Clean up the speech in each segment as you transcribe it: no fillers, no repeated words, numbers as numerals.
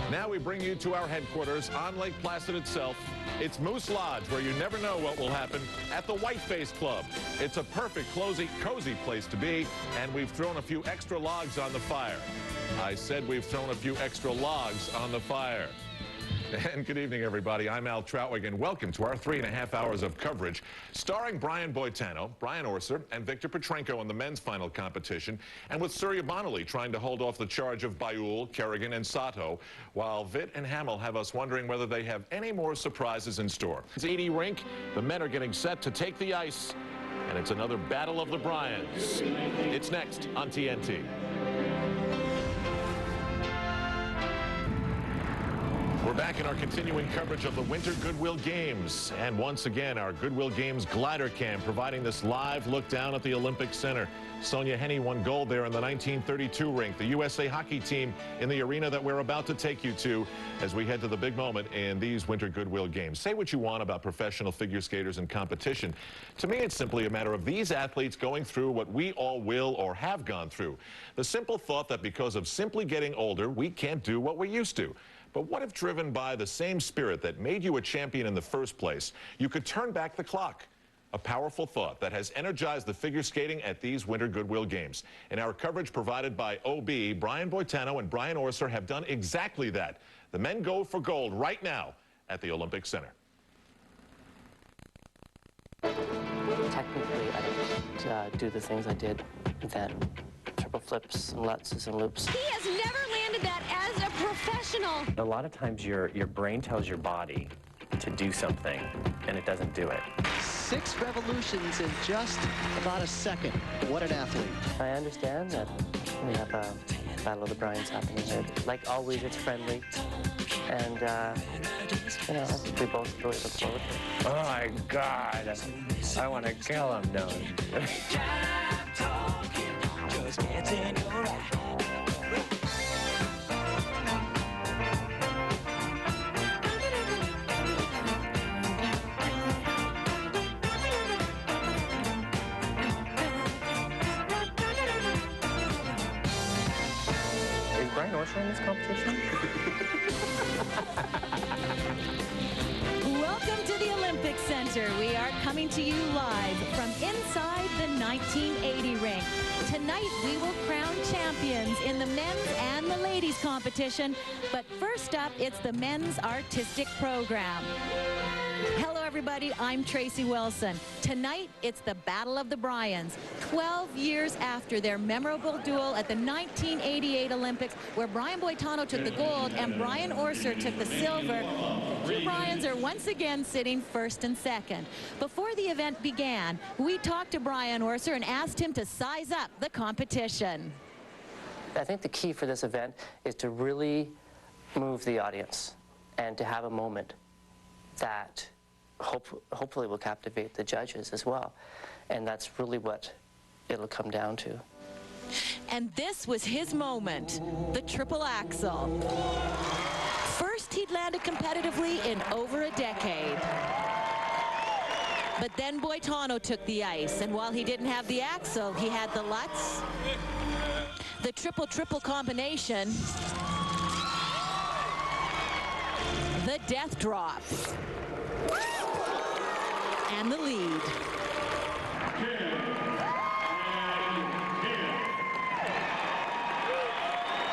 Now we bring you to our headquarters on Lake Placid itself. It's Moose Lodge, where you never know what will happen at the Whiteface Club. It's a perfect, cozy place to be, and we've thrown a few extra logs on the fire. I said we've thrown a few extra logs on the fire. And good evening, everybody. I'm Al Troutwig, and welcome to our 3.5 hours of coverage, starring Brian Boitano, Brian Orser, and Victor Petrenko in the men's final competition, and with Surya Bonali trying to hold off the charge of Bayul, Kerrigan, and Sato, while Vitt and Hamill have us wondering whether they have any more surprises in store. It's 80 rink. The men are getting set to take the ice, and it's another battle of the Bryans. It's next on TNT. We're back in our continuing coverage of the Winter Goodwill Games. And once again, our Goodwill Games glider cam providing this live look down at the Olympic Center. Sonia Henney won gold there in the 1932 rink. The USA hockey team in the arena that we're about to take you to as we head to the big moment in these Winter Goodwill Games. Say what you want about professional figure skaters and competition. To me, it's simply a matter of these athletes going through what we all will or have gone through. The simple thought that because of simply getting older, we can't do what we used to. But what if, driven by the same spirit that made you a champion in the first place, you could turn back the clock? A powerful thought that has energized the figure skating at these Winter Goodwill Games. In our coverage provided by OB, Brian Boitano and Brian Orser have done exactly that. The men go for gold right now at the Olympic Center. Technically, I don't do the things I did then. Triple flips and lutzes and loops. He has never landed that as a professional. A lot of times your brain tells your body to do something, and it doesn't do it. 6 revolutions in just about a second. What an athlete. I understand that we have a battle of the Bryans happening here. Like always, it's friendly. And, you know, I think we both really look forward to it. Oh, my God. I want to kill him, no. Is Brian Orser in this competition? Welcome to the Olympic Center. We are coming to you live from inside the 1980 rink. Tonight, we will crown champions in the men's and the ladies' competition. But first up, it's the men's artistic program. Hello, everybody. I'm Tracy Wilson. Tonight, it's the Battle of the Bryans. 12 years after their memorable duel at the 1988 Olympics, where Brian Boitano took the gold and Brian Orser took the silver, the two Bryans are once again sitting first and second. Before the event began, we talked to Brian Orser and asked him to size up the competition. I think the key for this event is to really move the audience and to have a moment that hopefully will captivate the judges as well. And that's really what it'll come down to. And this was his moment, the triple axel. First he'd landed competitively in over a decade. But then Boitano took the ice, and while he didn't have the axel, he had the lutz, the triple-triple combination, the death drop, and the lead.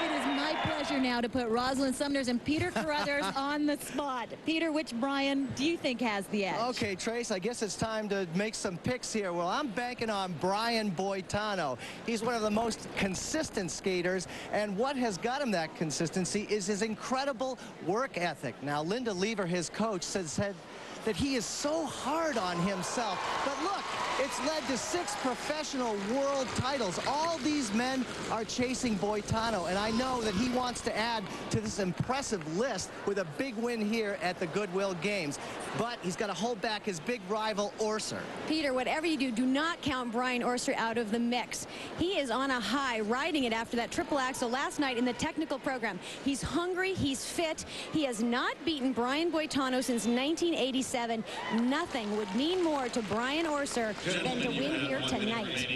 It is my pleasure now to put Rosalind Sumners and Peter Carruthers on the spot. Peter, which Brian do you think has the edge? Okay, Trace, I guess it's time to make some picks here. Well, I'm banking on Brian Boitano. He's one of the most consistent skaters, and what has got him that consistency is his incredible work ethic. Now, Linda Lever, his coach, said that he is so hard on himself. But look, it's led to 6 professional world titles. All these men are chasing Boitano, and I know that he wants to add to this impressive list with a big win here at the Goodwill Games. But he's got to hold back his big rival, Orser. Peter, whatever you do, do not count Brian Orser out of the mix. He is on a high, riding it after that triple axel last night in the technical program. He's hungry, he's fit. He has not beaten Brian Boitano since 1987. Nothing would mean more to Brian Orser than to win here tonight.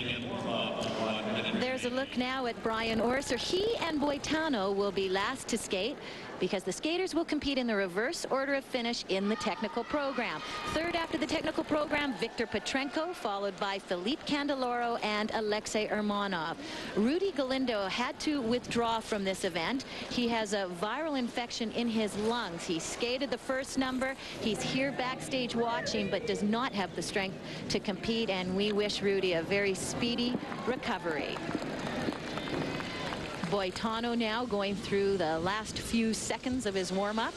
There's a look now at Brian Orser. He and Boitano will be last to skate. because the skaters will compete in the reverse order of finish in the technical program. Third after the technical program, Victor Petrenko, followed by Philippe Candeloro and Alexei Urmanov. Rudy Galindo had to withdraw from this event. He has a viral infection in his lungs. He skated the first number. He's here backstage watching, but does not have the strength to compete, and we wish Rudy a very speedy recovery. Boitano now going through the last few seconds of his warm-up.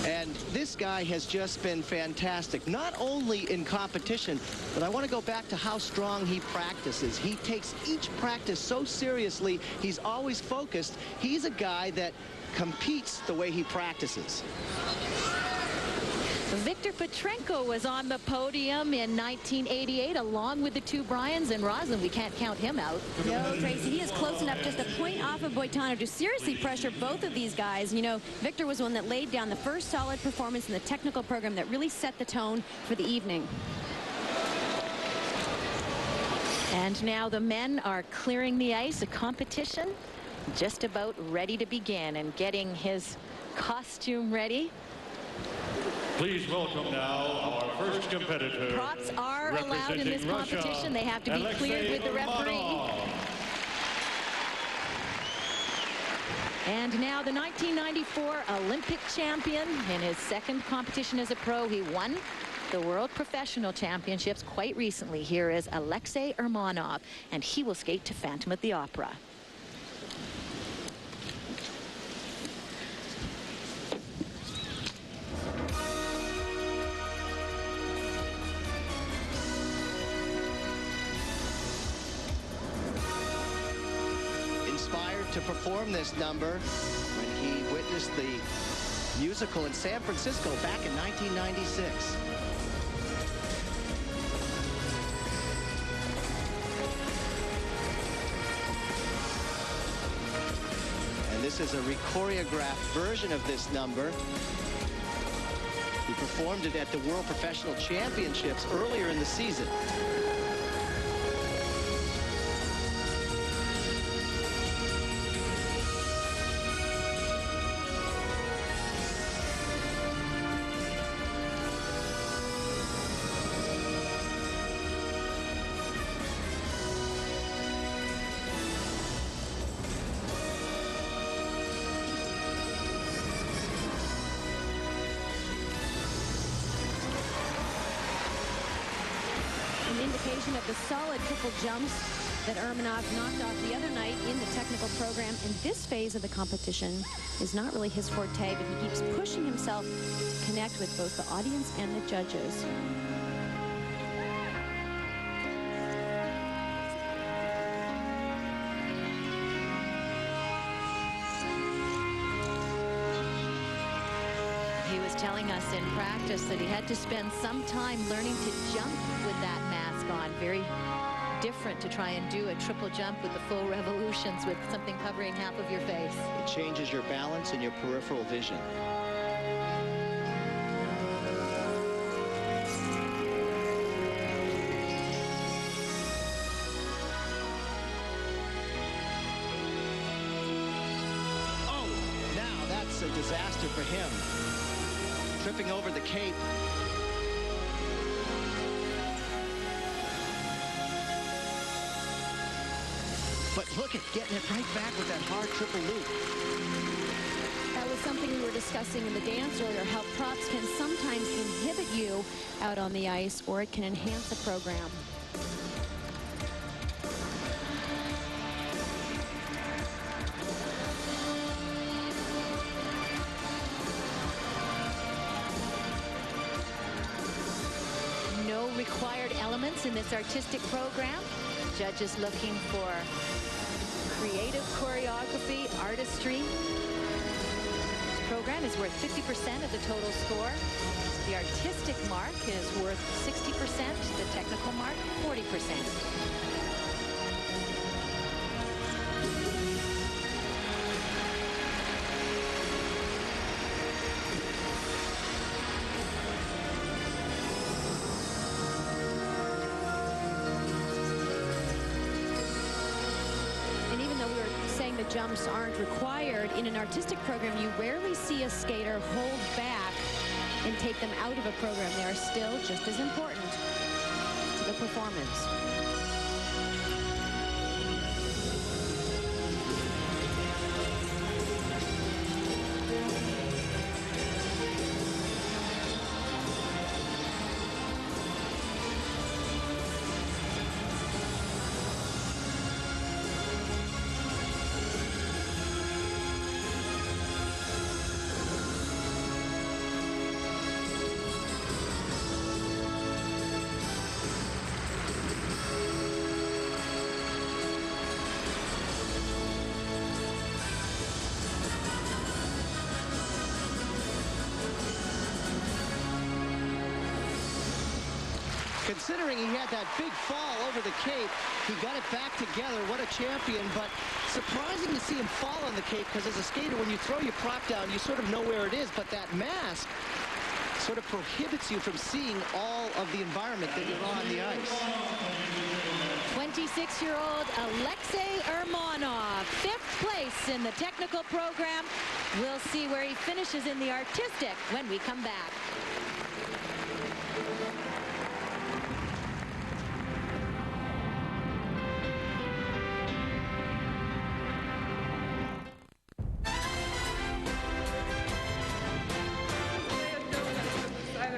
And this guy has just been fantastic, not only in competition, but I want to go back to how strong he practices. He takes each practice so seriously. He's always focused. He's a guy that competes the way he practices. Victor Petrenko was on the podium in 1988 along with the two Bryans, and Roslyn, we can't count him out. No, Tracy, he is close enough, just a point off of Boitano, to seriously pressure both of these guys. You know, Victor was one that laid down the first solid performance in the technical program that really set the tone for the evening. And now the men are clearing the ice. A competition just about ready to begin, and getting his costume ready. Please welcome now our first competitor. Props are allowed in this competition. Russia, They have to be cleared with the referee. And now the 1994 Olympic champion in his second competition as a pro. He won the World Professional Championships quite recently. Here is Alexei Urmanov, and he will skate to Phantom of the Opera. To perform this number when he witnessed the musical in San Francisco back in 1996. And this is a choreographed version of this number. He performed it at the World Professional Championships earlier in the season. Indication of the solid triple jumps that Urmanov knocked off the other night in the technical program. And this phase of the competition is not really his forte, but he keeps pushing himself to connect with both the audience and the judges. He was telling us in practice that he had to spend some time learning to jump with that mask on. Very different to try and do a triple jump with the full revolutions with something covering half of your face. It changes your balance and your peripheral vision. Oh, now that's a disaster for him. Tripping over the cape. But look at getting it right back with that hard triple loop. That was something we were discussing in the dance earlier, how props can sometimes inhibit you out on the ice, or it can enhance the program. No required elements in this artistic program. Judges looking for creative choreography, artistry. This program is worth 50% of the total score. The artistic mark is worth 60%, the technical mark 40%. jumps aren't required, in an artistic program, you rarely see a skater hold back and take them out of a program. They are still just as important to the performance. Considering he had that big fall over the Cape, he got it back together. What a champion, but surprising to see him fall on the Cape, because as a skater, when you throw your prop down, you sort of know where it is, but that mask sort of prohibits you from seeing all of the environment that you're on the ice. 26-year-old Alexei Ermanov, 5th place in the technical program. We'll see where he finishes in the artistic when we come back.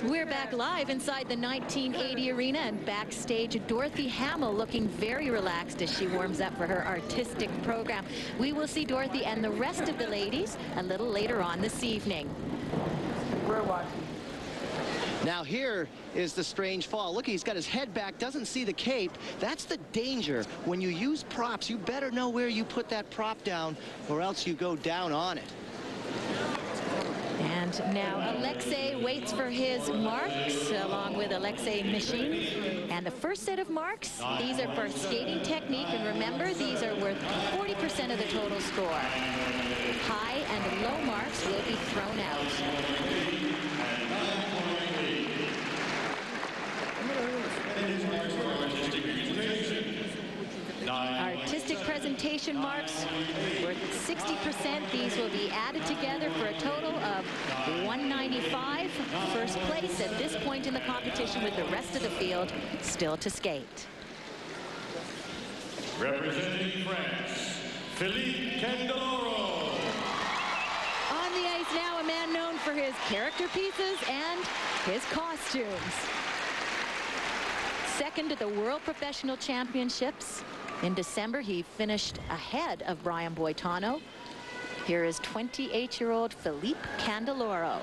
We're back live inside the 1980 arena, and backstage Dorothy Hamill looking very relaxed as she warms up for her artistic program. We will see Dorothy and the rest of the ladies a little later on this evening. We're watching. Now here is the strange fall. Look, he's got his head back, doesn't see the Cape. That's the danger. When you use props, you better know where you put that prop down, or else you go down on it. And now Alexei waits for his marks along with Alexei Mishin. And the first set of marks, these are for skating technique. And remember, these are worth 40% of the total score. High and low marks will be thrown out. Artistic presentation marks worth 60%. These will be added together for a total of 195. First place at this point in the competition, with the rest of the field still to skate. Representing France, Philippe Candeloro. On the ice now, a man known for his character pieces and his costumes. Second at the World Professional Championships. In December, he finished ahead of Brian Boitano. Here is 28-year-old Philippe Candeloro.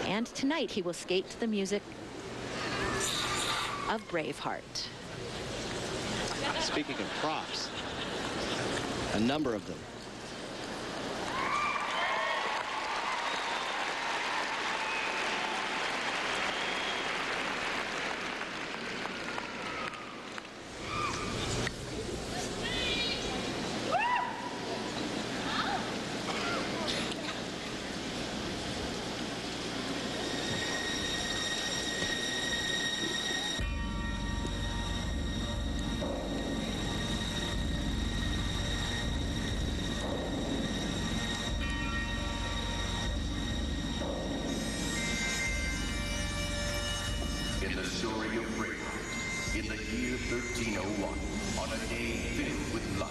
And tonight, he will skate to the music of Braveheart. Speaking of props, a number of them. In the story of Braveheart, in the year 1301, on a day filled with blood,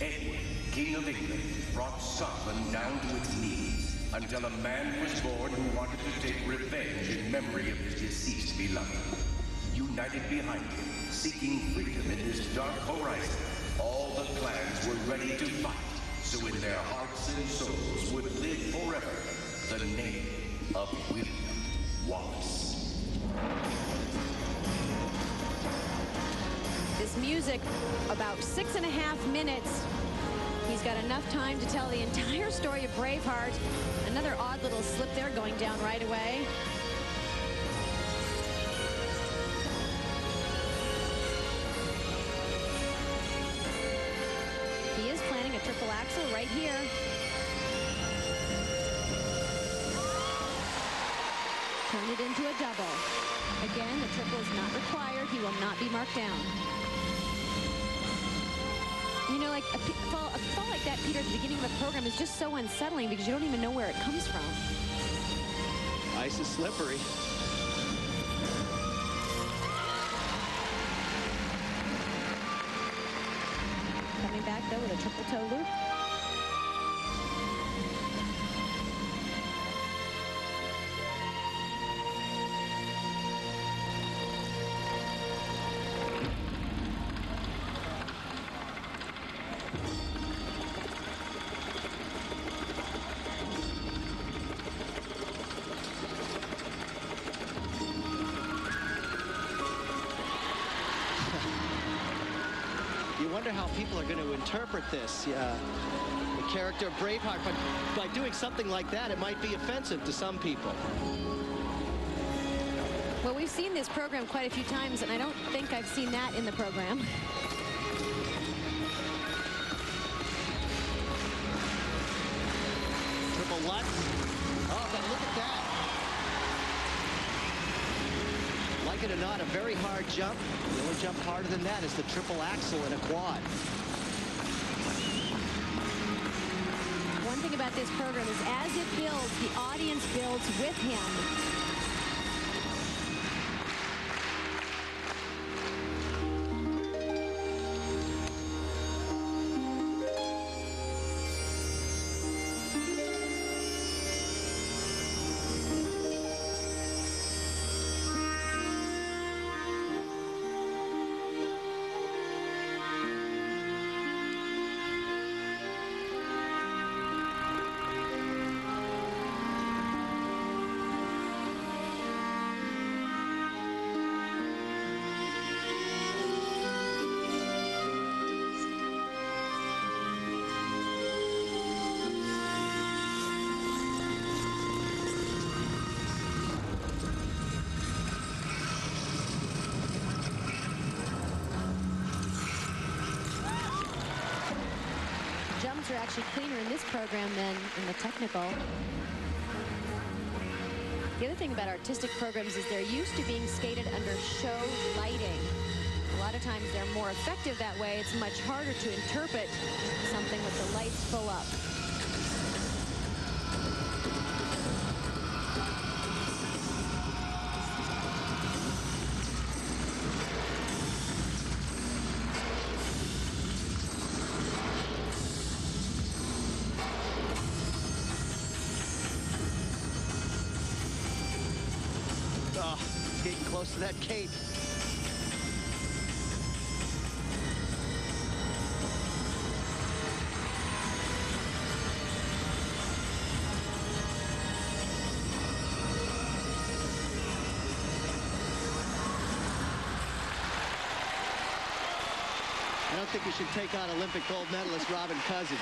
Edward, King of England, brought Scotland down to its knees until a man was born who wanted to take revenge in memory of his deceased beloved. United behind him, seeking freedom in this dark horizon, all the clans were ready to fight, so in their hearts and souls would live forever the name of William Wallace. This music, about 6.5 minutes. He's got enough time to tell the entire story of Braveheart. Another odd little slip there, going down right away. He is planning a triple axel right here. Turn it into a double. Again, the triple is not required. He will not be marked down. You know, like a fall like that, Peter, at the beginning of the program is just so unsettling because you don't even know where it comes from. Ice is slippery. Coming back, though, with a triple toe loop. You wonder how people are going to interpret this. The character of Braveheart, but by doing something like that, it might be offensive to some people. Well, we've seen this program quite a few times, and I don't think I've seen that in the program. Triple Lutz. Oh, but look at that. Like it or not, a very hard jump. The only jump harder than that is the triple axel in a quad. One thing about this program is as it builds, the audience builds with him. Jumps are actually cleaner in this program than in the technical. The other thing about artistic programs is they're used to being skated under show lighting. A lot of times they're more effective that way. It's much harder to interpret something with the lights full up. Oh, it's getting close to that cape. I don't think we should take on Olympic gold medalist Robin Cousins.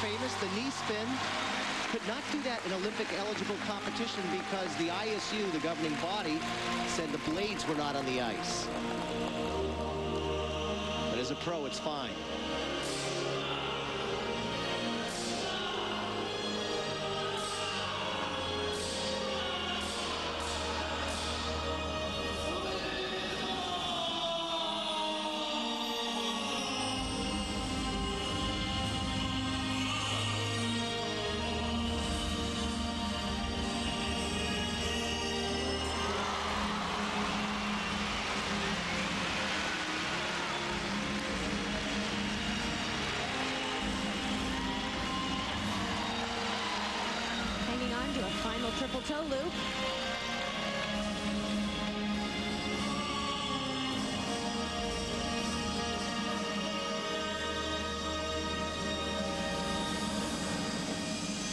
Famous, the knee spin. Could not do that in Olympic eligible competition because the ISU, the governing body, said the blades were not on the ice. But as a pro, it's fine. To a final triple toe loop.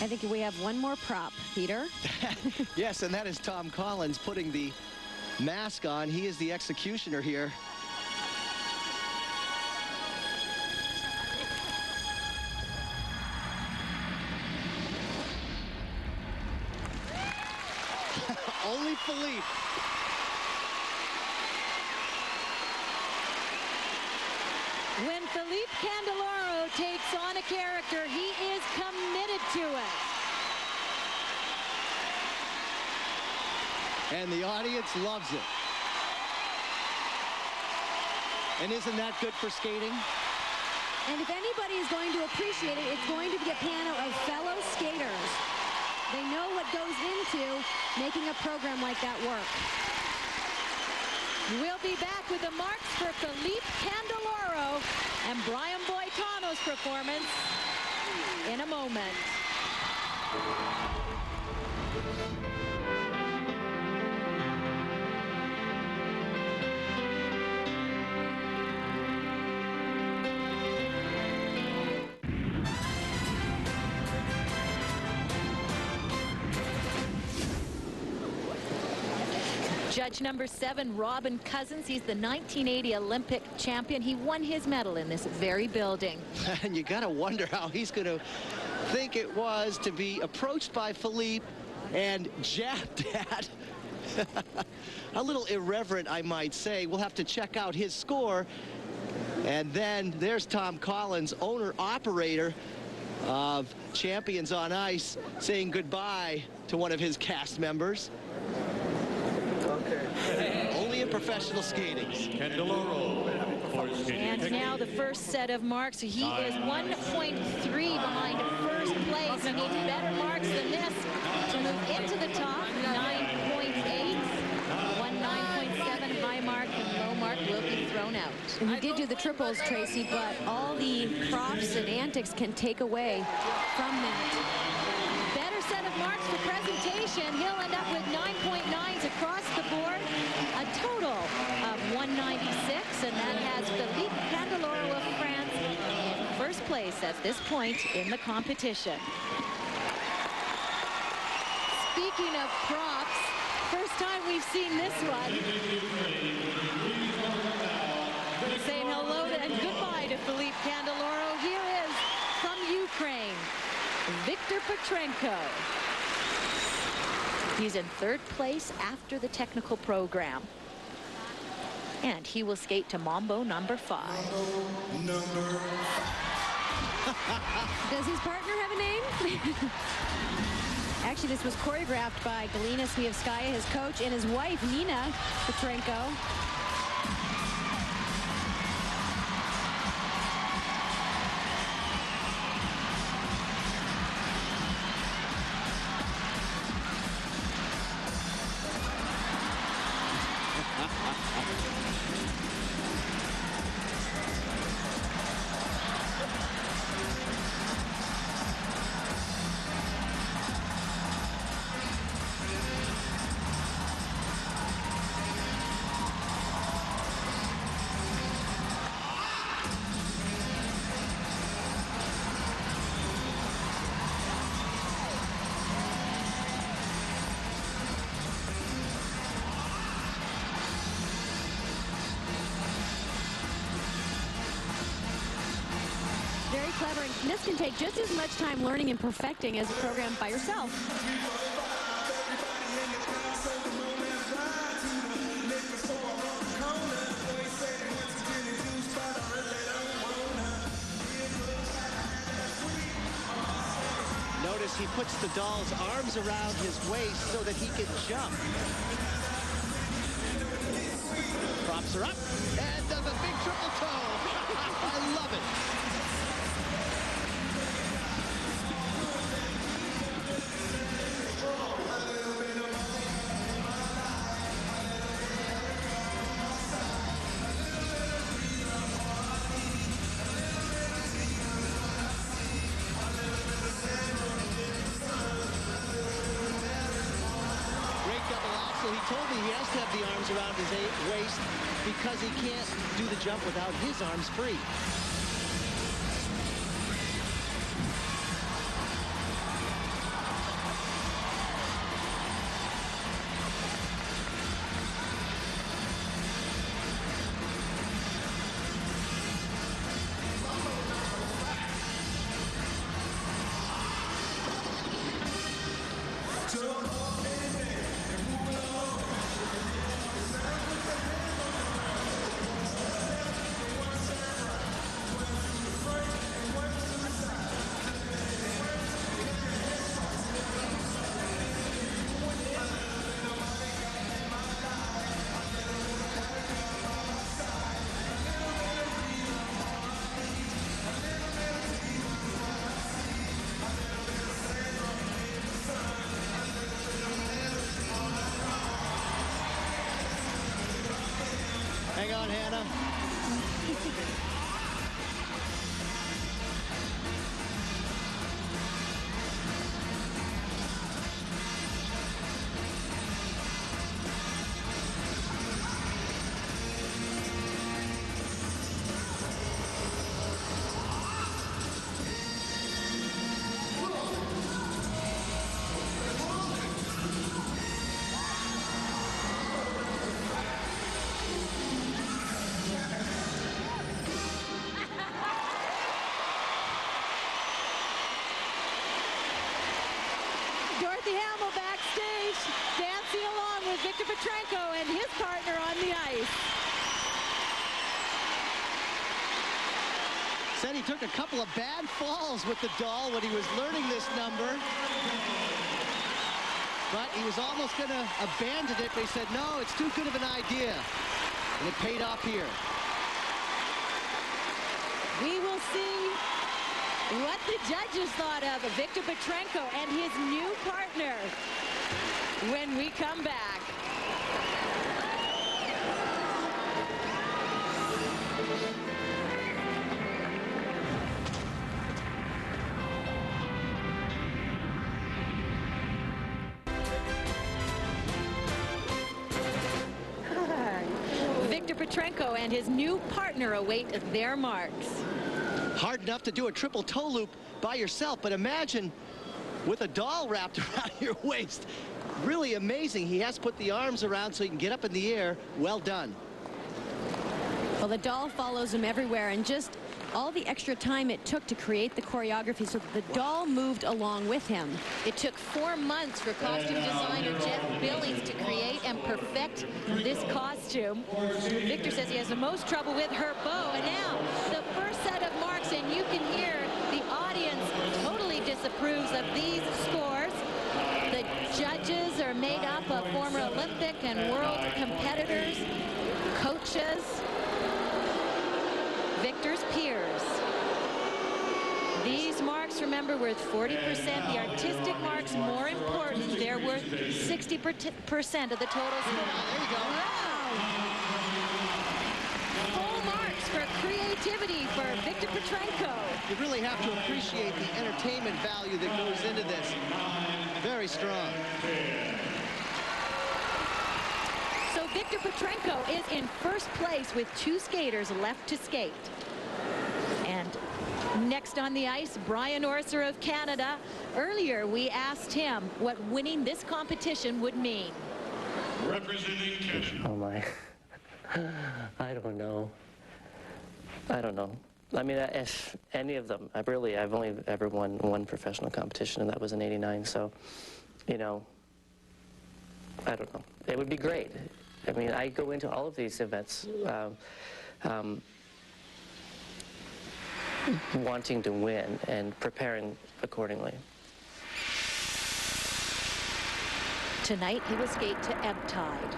I think we have one more prop, Peter. Yes, and that is Tom Collins putting the mask on. He is the executioner here. Only Philippe. When Philippe Candeloro takes on a character, he is committed to it. And the audience loves it. And isn't that good for skating? And if anybody is going to appreciate it, it's going to be a panel of fellow skaters. They know what goes into making a program like that work. We'll be back with the marks for Philippe Candeloro and Brian Boitano's performance in a moment. Judge number 7, Robin Cousins. He's the 1980 Olympic champion. He won his medal in this very building. And you got to wonder how he's going to think it was to be approached by Philippe and jabbed at. A little irreverent, I might say. We'll have to check out his score. And then there's Tom Collins, owner-operator of Champions on Ice, saying goodbye to one of his cast members. Only in professional skating. And now the first set of marks. He is 1.3 behind first place. He needs better marks than this to move into the top. 9.8. 9.7 high mark and low mark will be thrown out. And he did do the triples, Tracy, but all the props and antics can take away from that. Better set of marks for presentation. He'll end up with 9.9s across the board. A total of 196, and that has Philippe Candeloro of France in first place at this point in the competition. Speaking of props, first time we've seen this one. Saying hello to and goodbye to Philippe Candeloro. Here is from Ukraine, Victor Petrenko. He's in third place after the technical program. And he will skate to Mambo number 5. Does his partner have a name? Actually, this was choreographed by Galina Smievskaya, his coach, and his wife, Nina Petrenko. Very clever, and this can take just as much time learning and perfecting as a program by yourself. Notice he puts the doll's arms around his waist so that he can jump. Props are up and does a big triple toe. I love it. He told me he has to have the arms around his waist because he can't do the jump without his arms free. Victor Petrenko and his partner on the ice. Said he took a couple of bad falls with the doll when he was learning this number. But he was almost going to abandon it, but he said, no, it's too good of an idea. And it paid off here. We will see what the judges thought of Victor Petrenko and his new partner when we come back. Victor Petrenko and his new partner await their marks. Hard enough to do a triple toe loop by yourself, but imagine with a doll wrapped around your waist. Really amazing. He has put the arms around so he can get up in the air. Well done. Well, the doll follows him everywhere, and just all the extra time it took to create the choreography so that the doll moved along with him. It took 4 months for costume designer Jeff Billings to create and perfect this costume. Victor says he has the most trouble with her bow, and now the first set of marks, and you can hear the audience totally disapproves of these scores. The judges are made up of former Olympic and world competitors, coaches, Victor's peers. These marks, remember, worth 40%. The artistic marks more important. They're worth 60% of the total score. There you go. Wow. Full marks for creativity for Victor Petrenko. You really have to appreciate the entertainment value that goes into this. Very strong. So Victor Petrenko is in first place with 2 skaters left to skate. And next on the ice, Brian Orser of Canada. Earlier, we asked him what winning this competition would mean. Representing Canada. Oh my. I don't know. I don't know. I mean, if any of them, I've only ever won one professional competition, and that was in '89. So, you know, I don't know. It would be great. I mean, I go into all of these events wanting to win and preparing accordingly. Tonight, he will skate to ebb tide.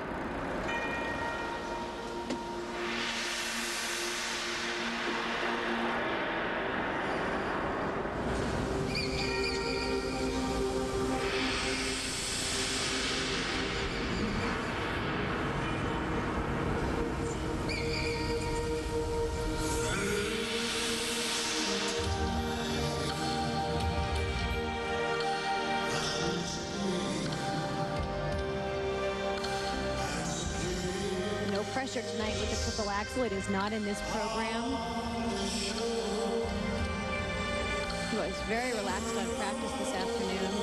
Pressure tonight with the triple axel. It is not in this program. He was very relaxed on practice this afternoon.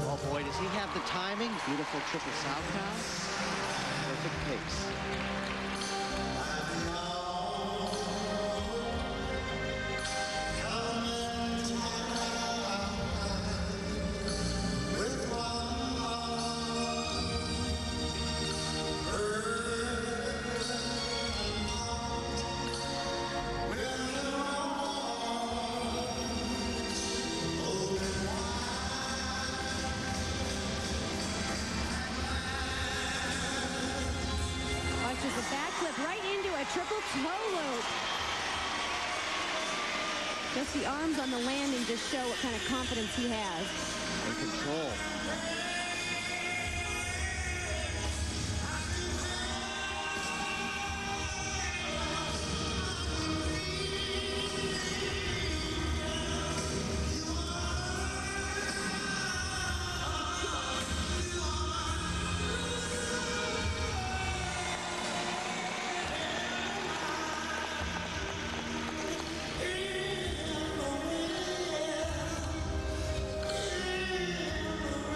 Oh boy, does he have the timing? Beautiful triple southpaw. Perfect pace. Watches a backflip right into a triple toe loop. Just the arms on the landing just show what kind of confidence he has. And control.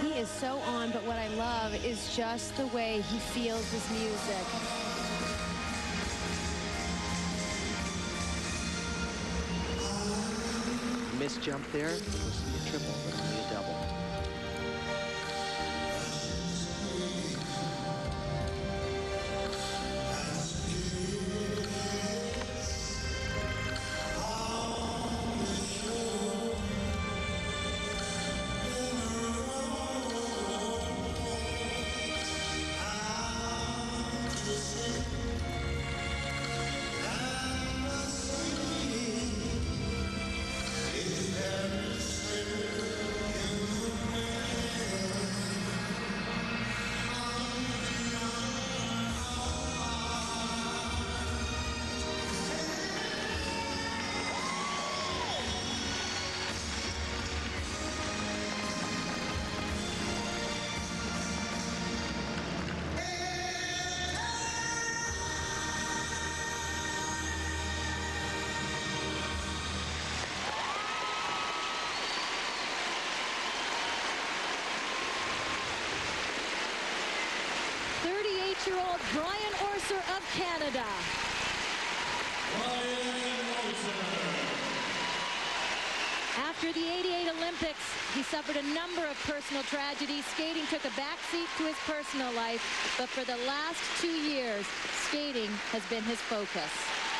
He is so what I love is just the way he feels his music. Missed jump there. We'll see a triple, but only a double. Year-old Brian Orser of Canada. After the '88 Olympics, he suffered a number of personal tragedies. Skating took a backseat to his personal life, but for the last 2 years, skating has been his focus.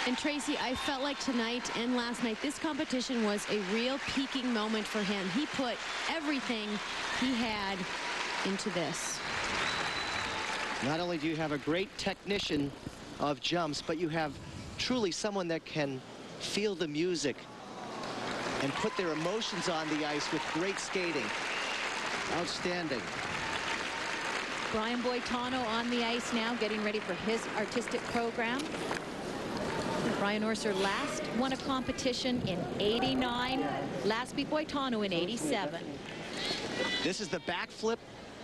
And Tracy, I felt like tonight and last night, this competition was a real peaking moment for him. He put everything he had into this. Not only do you have a great technician of jumps, but you have truly someone that can feel the music and put their emotions on the ice with great skating. Outstanding. Brian Boitano on the ice now, getting ready for his artistic program. Brian Orser last won a competition in '89. Last beat Boitano in '87. This is the backflip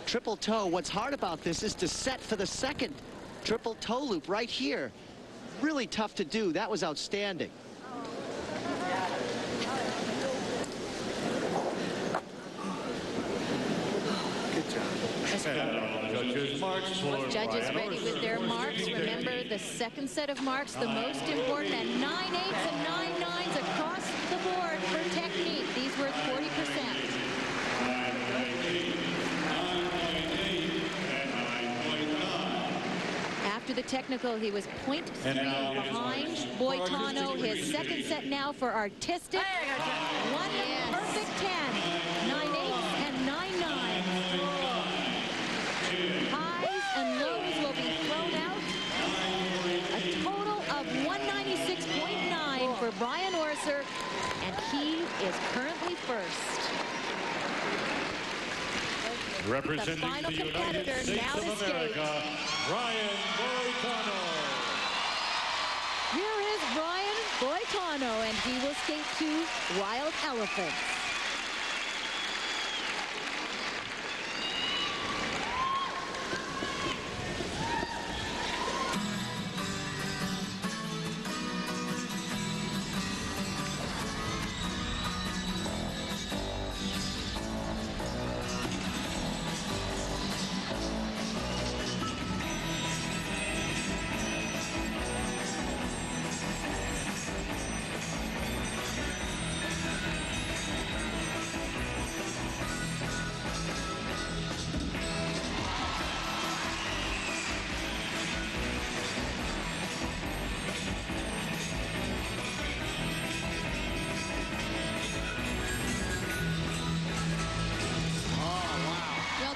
triple toe. What's hard about this is to set for the second triple toe loop right here. Really tough to do. That was outstanding. Good job. Judges ready with their marks. Remember, the second set of marks, the most important, and 9/8s and 9/9s across the board for technique. These were 40%. After the technical, he was 0.3 behind Boitano. His second set now for artistic. One perfect 10. 9/8s and 9/9s. Highs and lows will be thrown out. A total of 196.9 for Brian Orser, and he is currently first. Representing the final the competitor United States now to of skate. America, Brian Boitano. Here is Brian Boitano, and he will skate to Wild Elephants.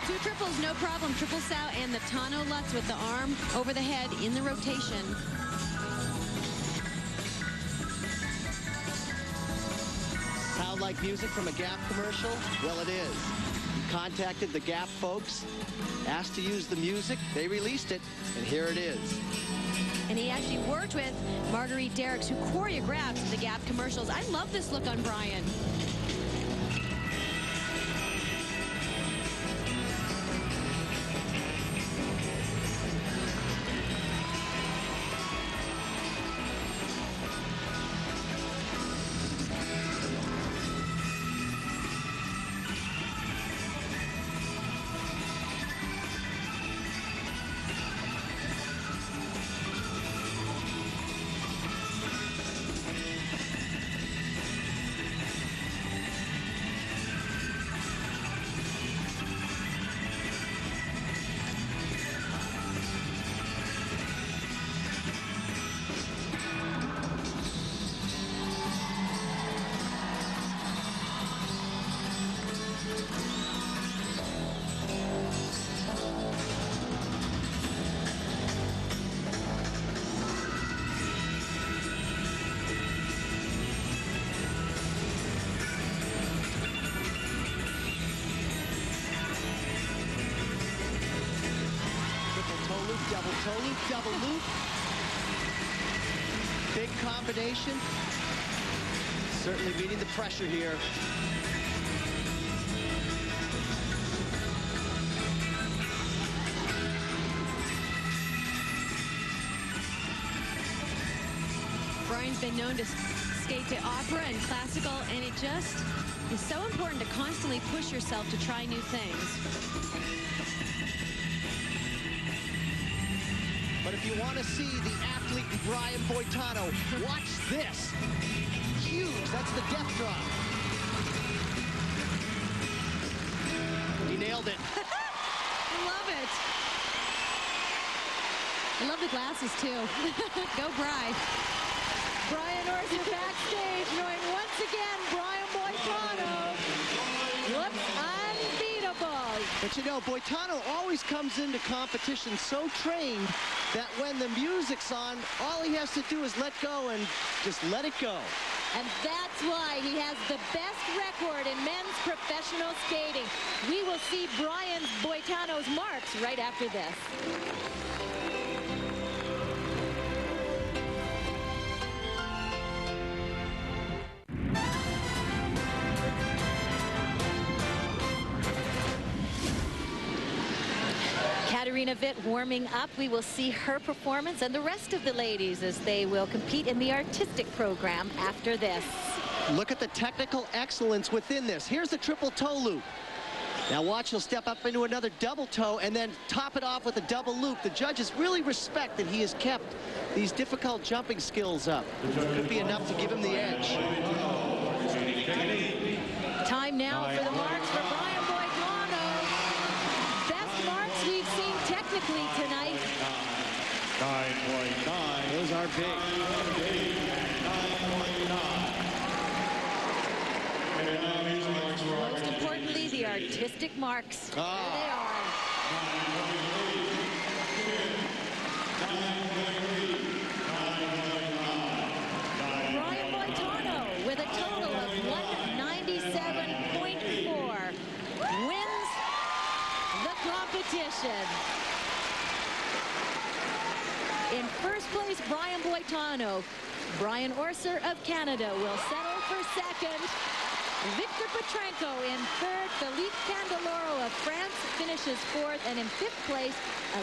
Two triples, no problem. Triple sow and the Tano Lutz with the arm over the head in the rotation. Sound like music from a Gap commercial? Well, it is. Contacted the Gap folks, asked to use the music, they released it, and here it is. And he actually worked with Marguerite Derricks, who choreographed the Gap commercials. I love this look on Brian. Toe loop, double loop. Big combination. Certainly meeting the pressure here. Brian's been known to skate to opera and classical, and it just is so important to constantly push yourself to try new things. But if you want to see the athlete in Brian Boitano, watch this. Huge, that's the death drop. He nailed it. I love it. I love the glasses, too. Go, Bri. Brian Orser backstage, knowing once again Brian Boitano looks unbeatable. But you know, Boitano always comes into competition so trained that when the music's on, all he has to do is let go and just let it go. And that's why he has the best record in men's professional skating. We will see Brian Boitano's marks right after this. Katarina Witt warming up. We will see her performance and the rest of the ladies as they will compete in the artistic program after this. Look at the technical excellence within this. Here's the triple toe loop. Now watch, he'll step up into another double toe and then top it off with a double loop. The judges really respect that he has kept these difficult jumping skills up. Could be enough to give him the edge. Time now for the marks for Brian Boitano. Best marks we've seen technically tonight. 9.9. Those are big. 9.9. Most importantly, the artistic marks. There they are. Brian Boitano with a total of 197.4 wins the competition. In first place, Brian Boitano. Brian Orser of Canada will settle for second. Victor Petrenko in third. Philippe Candeloro of France finishes fourth. And in fifth place,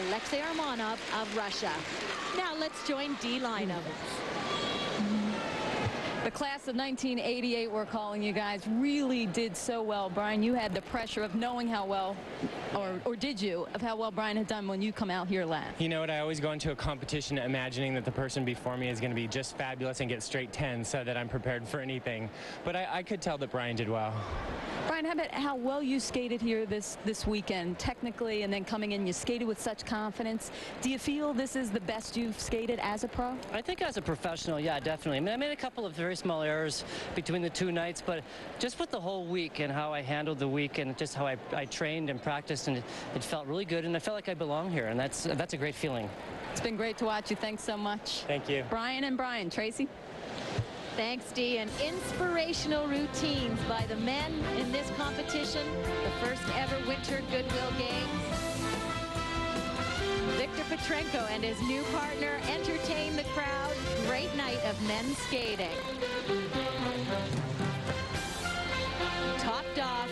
Alexei Armonov of Russia. Now let's join D lineup. The class of 1988, we're calling you guys, really did so well. Brian, you had the pressure of knowing how well, or did you, of how well Brian had done when you come out here last? You know what, I always go into a competition imagining that the person before me is going to be just fabulous and get straight 10 so that I'm prepared for anything. But I could tell that Brian did well. Brian, how about how well you skated here this weekend, technically, and then coming in, you skated with such confidence. Do you feel this is the best you've skated as a pro? I think as a professional, yeah, definitely. I mean, I made a couple of very small errors between the two nights, but just with the whole week and how I handled the week and just how I trained and practiced, and it felt really good, and I felt like I belong here, and that's a great feeling. It's been great to watch you. Thanks so much. Thank you. Brian and Brian. Tracy? Thanks, Dee. And inspirational routines by the men in this competition, the first ever Winter Goodwill Games. Victor Petrenko and his new partner entertain the crowd. Great night of men's skating. Topped off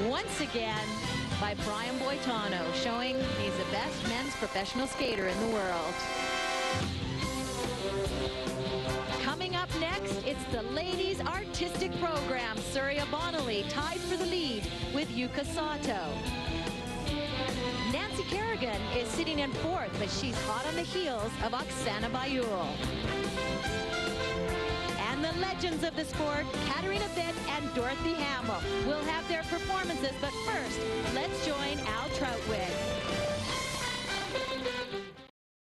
once again by Brian Boitano, showing he's the best men's professional skater in the world. Coming up next, it's the ladies' artistic program. Surya Bonnelly tied for the lead with Yuka Sato. Nancy Kerrigan is sitting in fourth, but she's hot on the heels of Oksana Bayul. And the legends of the sport, Katarina Witt and Dorothy Hamill, will have their performances. But first, let's join Al Troutwig.